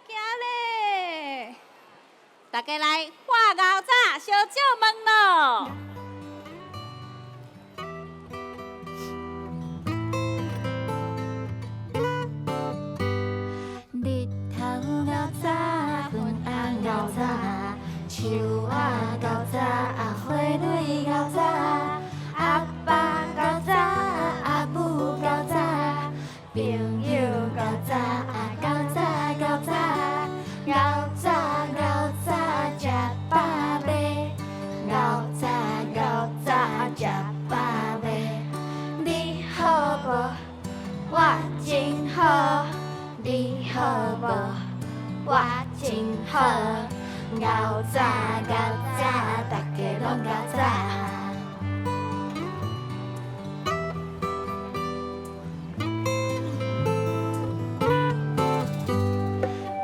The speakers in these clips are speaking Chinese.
行咧！大家来画牛仔，小酒问咯。日头牛仔，昏红牛仔，树仔牛仔，花蕊牛仔，阿爸牛仔，阿母牛仔，朋友牛仔，牛仔牛仔，牛仔牛仔吃饱未？牛仔牛仔吃饱未？你好无？我真好。你好无？我真好。牛仔牛仔，大家拢牛仔。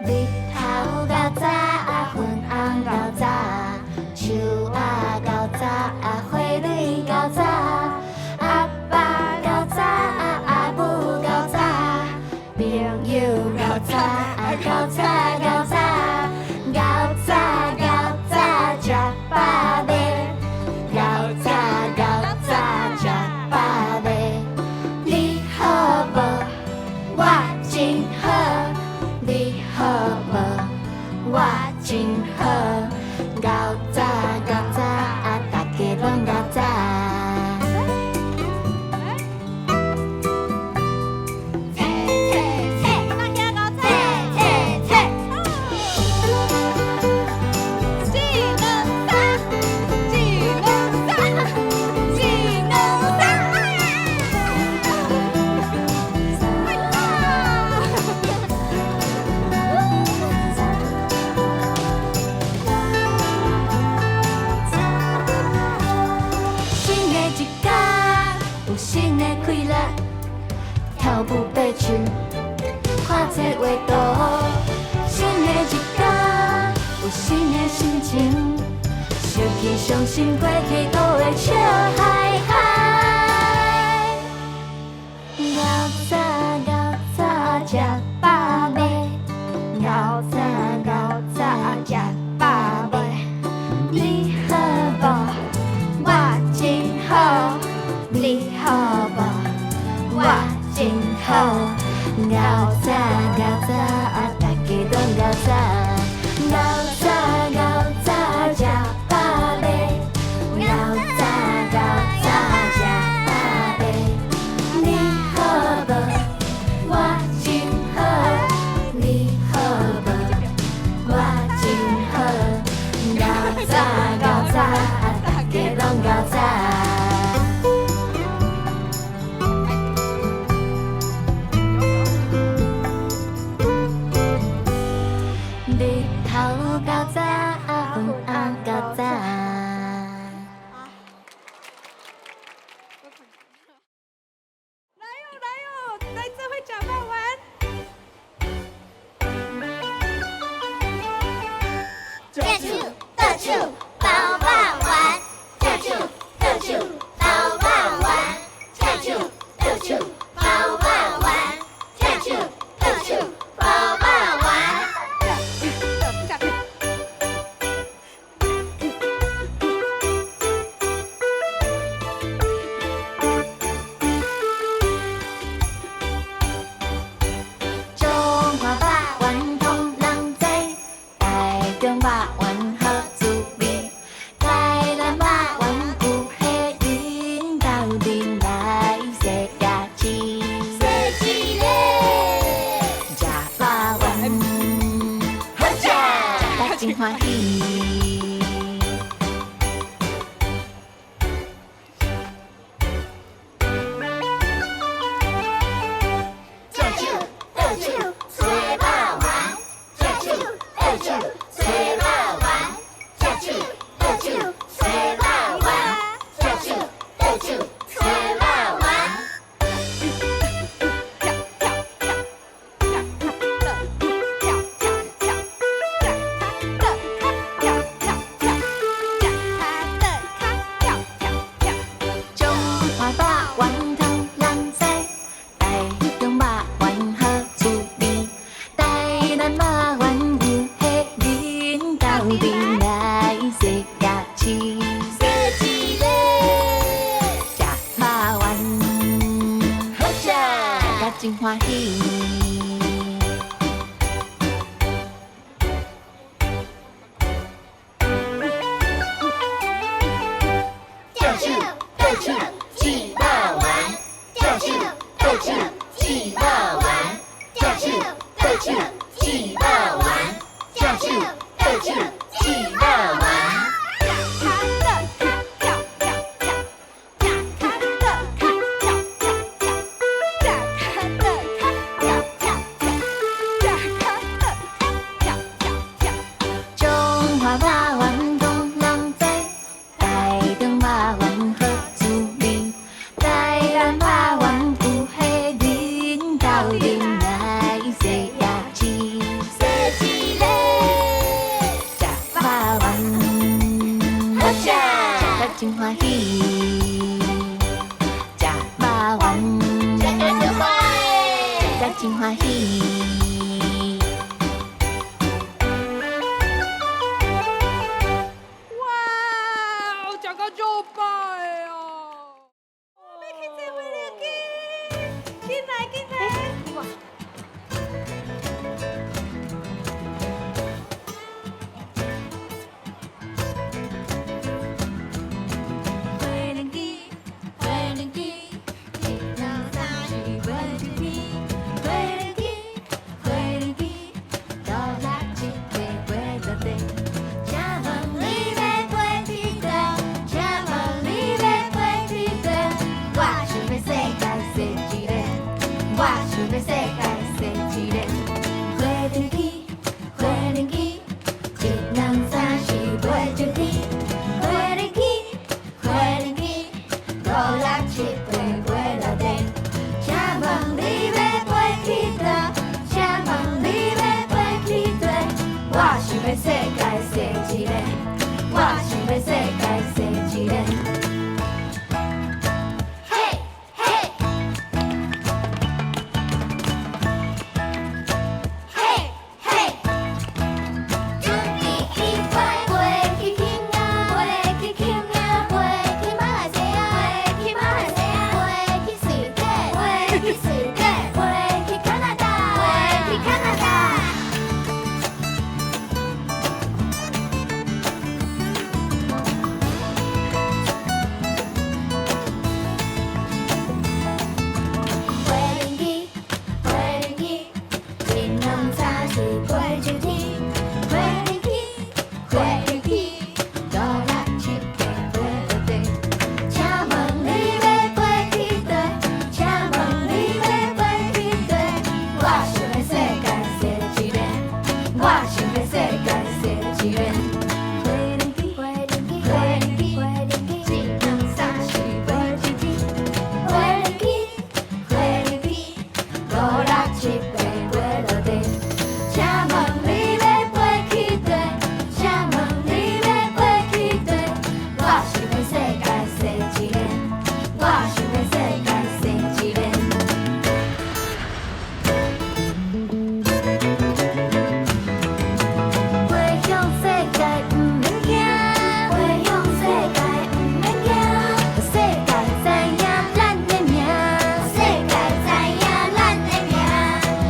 日头牛仔，昏红牛仔，树仔牛仔，花蕊牛仔，阿爸牛仔，阿母牛仔，朋友牛仔，牛仔牛仔，牛仔牛仔吃饱未？牛仔牛仔吃饱未？你好无？我真好。你好无？我真好。牛仔牛仔，大家拢牛仔。新的快乐，跳舞爬树，看册画图。新的一天，有新的心情，想起伤心过去都会笑嗨嗨。牛仔牛仔吃饱未？牛仔牛仔吃饱未？你好无？我真好。你好无？我真好。牛仔牛仔，大家拢牛仔。牛仔牛仔吃饱未？牛仔牛仔吃饱未？你好无？我真好。你好无？我真好。牛仔牛仔，大家拢牛仔。日头牛仔，昏红牛仔。来哟来哟，来这回假扮玩。到处到处包办玩，到处到处包办玩，到处到处包办玩，到处到处包办玩。中华肉圆通人知，台中肉圆好滋味，台南肉圆有虾仁，斗阵来世界市，设计嘞，食肉圆，好食得真欢喜。到处到处吹肉丸，到处到处吹肉丸，到处到处吹肉丸，到处到处吹肉丸。跳手倒手去肉丸，跳手倒手去肉丸，跳手倒手去肉丸，跳手倒手去肉丸。中华肉圆讲人知，台中肉圆好滋味，台南肉圆有迄恁斗阵来洗牙齿，洗一个，食肉圆，好食，食得真欢喜，食肉圆，食得真欢喜，食得真欢喜。哇，食到足饱的哦！要去做伙了去，进来进来。花莲机，花莲机，一两三四八九天。花莲机，花莲机，到六七八八十地。请问你要飞去佗？请问你要飞去佗？我想要世界洗一个，我想要世界洗一个。花莲机，花莲机，一两三四八九天。花莲机。花莲机，五六七八八六地。请问你要飞去佗？请问你要飞去佗？我想要世界洗一个，我想要世界洗一个。嘿，嘿，嘿，嘿，准备起飞，飞去天涯，飞去天涯，飞去马来西亚，飞去马来西亚，飞去瑞典，飞去瑞典，飞去加拿大，飞去加拿大。花莲机，花莲机，一两三四八九天。花莲机，花莲机，五六七八八六地。请问你要飞去佗？请问你要飞去佗？我想要世界洗一个，我想要世界洗一个。花莲机，花莲机，花莲机，花莲机，一两三四八九天。花莲机，花莲机，五六七八八六地。请问你要飞去佗？请问你要飞去佗？我想要世界洗一个，我想要世界洗一个。飞向世界不免惊，飞向世界不免惊，让世界知影咱的名，让世界知影咱的名。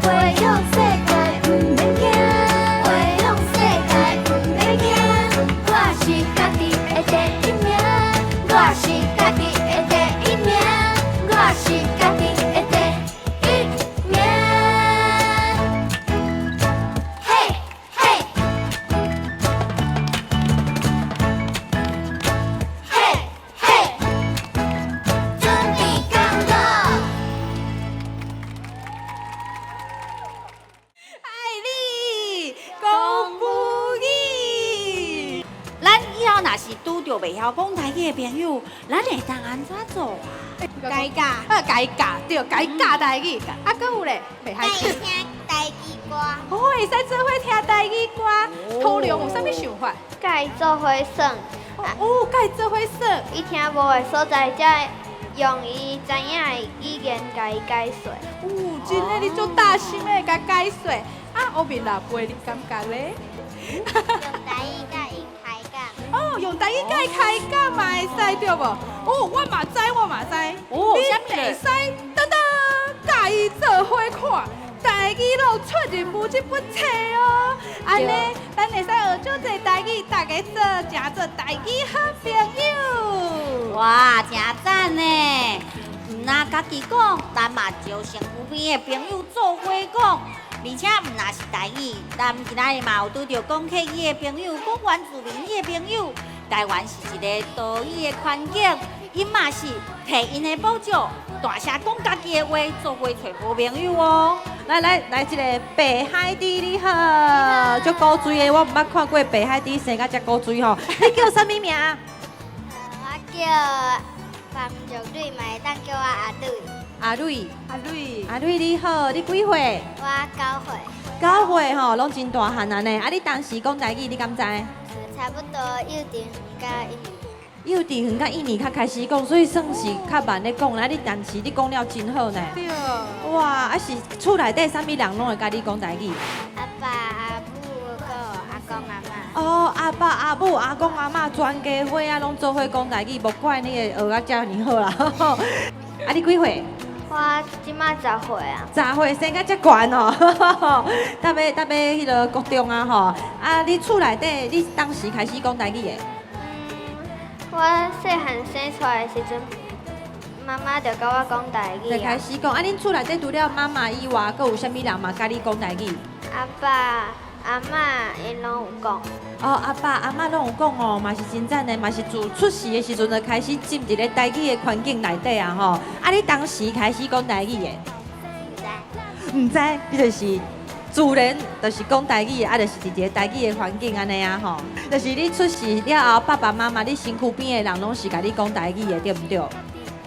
飞向世界不免惊，飞向世界不免惊，我是家己的第一名，我是家己的第一名，我是家己的第一名。嘿，嘿。嘿，嘿，准备工作。爱你，公布你。咱以后若是拄着袂晓讲台语的朋友，咱会当安怎做啊？改教，改教对，改教台语，啊，搁有咧，袂害爱羞。听台语歌，哦，会使做伙听台语歌，土良有啥物想法？甲伊做伙耍，哦，甲伊做伙耍。伊听无的所在，才用伊知影的语言甲伊解说。哦，真诶，你做大心诶，甲解说。啊，后面老辈你感觉咧？用台语甲因开讲。哦，用台语甲伊开讲嘛会使对无？哦，我嘛知，我嘛知。哦你啥物咧袂使，等等，甲伊做伙看，语咯出入无这本册哦。安尼，咱会使学足侪台语，大家真做台语好朋友。哇，真赞呢！唔那家己讲，咱嘛招身躯边的朋友做伙讲。而且唔那是台语，咱今仔日嘛有拄着讲客语的朋友，讲原住民语的朋友。台湾是一个岛屿的环境，因嘛是摕因的宝石，大声讲家己的话，做伙找好朋友哦。来，这个北海猪你好，足古锥的，我毋捌看过北海猪生甲遮古锥吼。你叫啥物名？我叫方玉蕊，嘛会当叫我阿蕊。阿蕊，阿瑞，阿蕊你好，你几岁我9岁， ？9岁吼，拢真大汉啊呢。啊，你当时讲台语，你敢知？差不多幼稚园甲1年。幼稚园甲1年较开始讲，所以算是较慢咧讲啦。你但是你讲了真好呢。对。哇，啊是厝内底啥物人拢会甲你讲台语？阿爸、阿母、个阿公、阿妈。哦，阿爸、阿母、阿公、阿嬷全家伙啊，拢做伙讲台语，无怪你会学啊遮尔好啦。啊，你几岁？我即马10岁啊。10岁生甲遮悬哦，搭要迄个国中啊吼。啊，你厝内底你当时开始讲台语的？我细汉生出来的时阵，妈妈就教我讲台语就开啊。始讲。啊，恁厝内底除了妈妈以外，佫有啥物人嘛甲你讲台语？阿爸、阿嬷因拢有讲。哦，阿爸阿嬷拢有讲哦，嘛是真赞的，嘛是自出世的时阵就开始进入咧台语的环境内底啊吼。啊，你当时开始讲台语的？唔知，你就是自然就是讲台语的，啊，就是一个台语的环境安尼啊吼。就是你出世了后，爸爸妈妈你身躯边的人拢是甲你讲台语的，对唔对？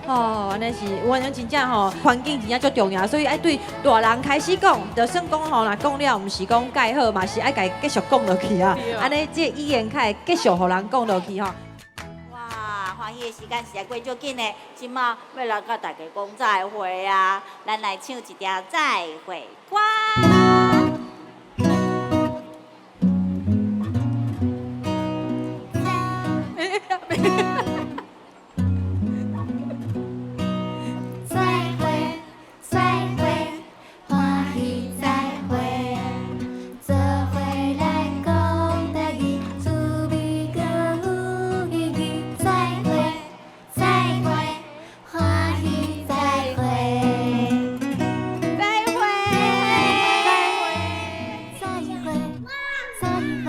哦，安尼是，有安尼真正吼，环境真正足重要，所以爱对大人开始讲，就算讲吼，若讲了，毋是讲介好，嘛是爱家继续讲落去啊。安尼这语言较会继续互人讲落去吼。哇，欢喜的时间实在过足紧的，即马要来甲大家讲再会啊！咱来唱一条再会歌。再会，再会，欢喜再会，做伙来讲台语，趣味搁有意义。再会，再会，欢喜再会，再会，再会，再会，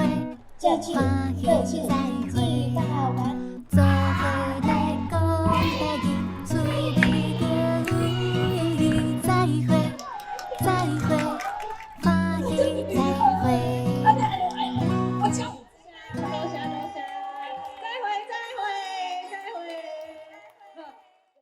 这句，这句。